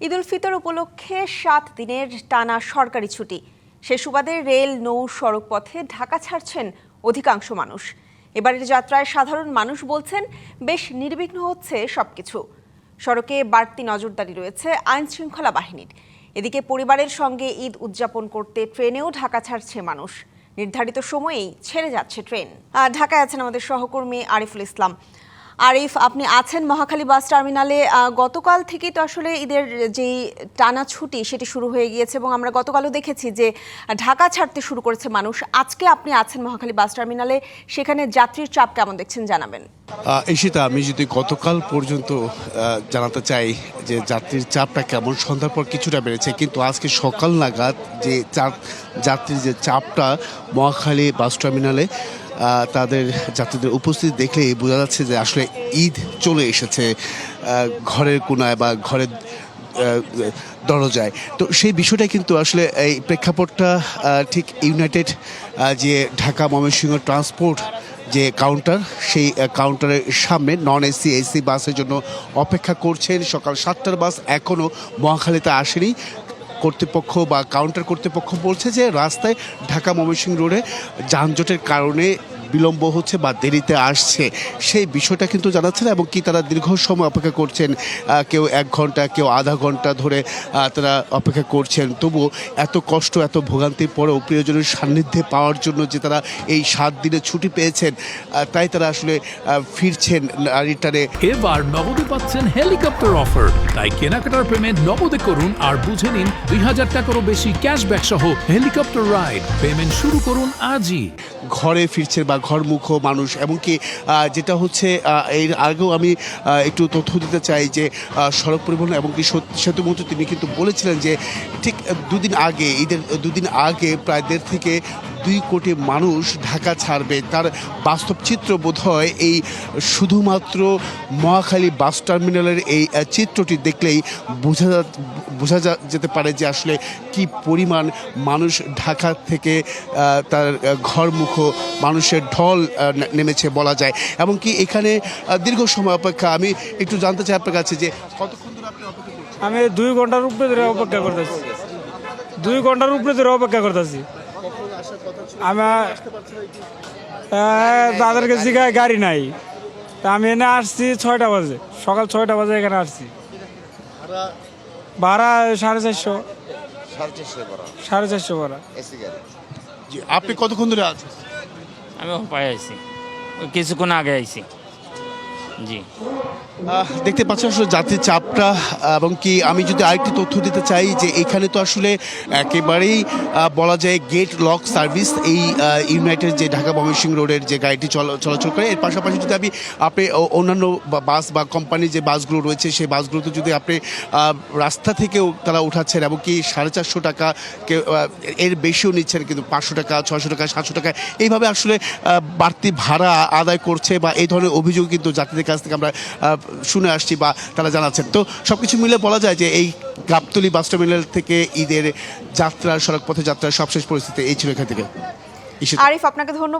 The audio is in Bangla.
ঈদ উল ফিতর উপলক্ষে ৭ দিনের টানা সরকারি ছুটি। সে সুবাদে রেল, নৌ, সড়ক পথে ঢাকা ছাড়ছেন অধিকাংশ মানুষ। এবারের যাত্রায় সাধারণ মানুষ বলছেন বেশ নির্বিঘ্ন হচ্ছে সবকিছু। সড়কে বাড়তি নজরদারি রয়েছে আইন শৃঙ্খলা বাহিনীর। এদিকে পরিবারের সঙ্গে ঈদ উদযাপন করতে ট্রেনেও ঢাকা ছাড়ছে মানুষ। নির্ধারিত সময়েই ছেড়ে যাচ্ছে ট্রেন। ঢাকায় আছেন আমাদের সহকর্মী আরিফুল ইসলাম। আরিফ, আপনি আছেন মহাখালী বাস টার্মিনালে। গতকাল থেকেই তো আসলে ঈদের যেই টানা ছুটি সেটি শুরু হয়ে গিয়েছে এবং আমরা গতকালও দেখেছি যে ঢাকা ছাড়তে শুরু করেছে মানুষ। আজকে আপনি আছেন মহাখালী বাস টার্মিনালে, সেখানে যাত্রীর চাপ কেমন দেখছেন জানাবেন। ঈশিতা, আমি যদি গতকাল পর্যন্ত জানাতে চাই যে যাত্রীর চাপটা কেমন, সন্ধ্যার পর কিছুটা বেড়েছে, কিন্তু আজকে সকাল নাগাদ যে যাত্রীর যে চাপটা মহাখালী বাস টার্মিনালে তাদের যাত্রীদের উপস্থিতি দেখলেই বোঝা যাচ্ছে যে আসলে ঈদ চলে এসেছে ঘরের কোনায় বা ঘরের দরজায়। তো সেই বিষয়টা কিন্তু আসলে এই প্রেক্ষাপটটা ঠিক ইউনাইটেড যে ঢাকা ময়মনসিংহ ট্রান্সপোর্ট যে কাউন্টার, সেই কাউন্টারের সামনে নন এসি এসি বাসের জন্য অপেক্ষা করছেন। সকাল 7টার বাস এখনও মহাখালীতে আসেনি। কর্তৃপক্ষ বা কাউন্টার কর্তৃপক্ষ বলছে যে রাস্তায় ঢাকা ময়মনসিংহ রোডে যানজটের কারণে বিলম্ব হচ্ছে বা দেরিতে আসছে, সেই বিষয়টা কিন্তু জানাচ্ছে না। এবং কি তারা দীর্ঘ সময় অপেক্ষা করছেন, কেউ 1 ঘন্টা, কেউ আধা ঘন্টা ধরে তারা অপেক্ষা করছেন। তবুও এত কষ্ট, এত ভোগান্তির পরেও প্রিয়জনের সান্নিধ্যে পাওয়ার জন্য যে তারা এই 7 দিনের ছুটি পেয়েছেন, তাই তারা আসলে ফিরছেন রিটার্নে। এবার নগদে পাচ্ছেন হেলিকপ্টার অফার, তাই কেনাকাটার পেমেন্ট নগদে করুন আর বুঝে নিন 2000 টাকারও বেশি ক্যাশব্যাক সহ হেলিকপ্টার রাইড। পেমেন্ট শুরু করুন আজই। ঘরে ফিরছে বা ঘরমুখ মানুষ। এমনকি যেটা হচ্ছে, এর আগেও আমি একটু তথ্য দিতে চাই যে সড়ক পরিবহন এবং কি সেতুমন্ত্রী তিনি কিন্তু বলেছিলেন যে ঠিক দুদিন আগে, ঈদের দুদিন আগে প্রায় 1.5 থেকে 2 কোটি মানুষ ঢাকা ছাড়বে। তার বাস্তব চিত্র বোধহয় এই শুধুমাত্র মহাখালী বাস টার্মিনালের এই চিত্রটি দেখলেই বোঝা যেতে পারে যে আসলে কি পরিমাণ মানুষ ঢাকা থেকে তার ঘরমুখ মানুষের ঢল নেমেছে বলা যায়। এবং কি এখানে দীর্ঘ সময় অপেক্ষা। আমি একটু জানতে চাই আপনার কাছে যে কতক্ষণ ধরে আপনি অপেক্ষা করছেন? আমি 2 ঘন্টার উপরে ধরে অপেক্ষা করতেছি। 2 ঘন্টার উপরে ধরে অপেক্ষা করতেছি। আমার তাদেরকে জিগায় গাড়ি নাই, তা আমি এনে আসছি 6টা বাজে, সকাল 6টা বাজে এখানে আসছি। ভাড়া 450। 450 ভাড়া। জি, আপনি কতক্ষণ ধরে আছেন? আমি পায়ে আইছি, কিছুক্ষণ আগে আইছি। জি, দেখতে পাচ্ছেন আসলে যাত্রীর চাপটা। এবং কি আমি যদি আরেকটি তথ্য দিতে চাই যে এখানে তো আসলে একেবারেই বলা যায় গেট লক সার্ভিস এই ইউনাইটেড যে ঢাকা ময়মনসিংহ রোডের যে গাড়িটি চলাচল করে। এর পাশাপাশি যদি আপনি অন্যান্য বাস বা কোম্পানির যে বাসগুলো রয়েছে সেই বাসগুলোতে যদি আপনি রাস্তা থেকেও তারা উঠাচ্ছেন এবং কি 450 টাকা, এর বেশিও নিচ্ছেন, কিন্তু 500 টাকা, 600 টাকা, 700 টাকা এইভাবে আসলে বাড়তি ভাড়া আদায় করছে বা এই ধরনের অভিযোগ কিন্তু যাত্রীদের কাছ থেকে আমরা শুনে আসছি বা তারা জানাচ্ছেন। তো সব কিছু মিলে বলা যায় যে এই গাবতলী বাস টার্মিনাল থেকে ঈদের যাত্রা, সড়ক পথে যাত্রার সবশেষ পরিস্থিতি এই ছিল এখান থেকে। আরিফ, আপনাকে ধন্যবাদ।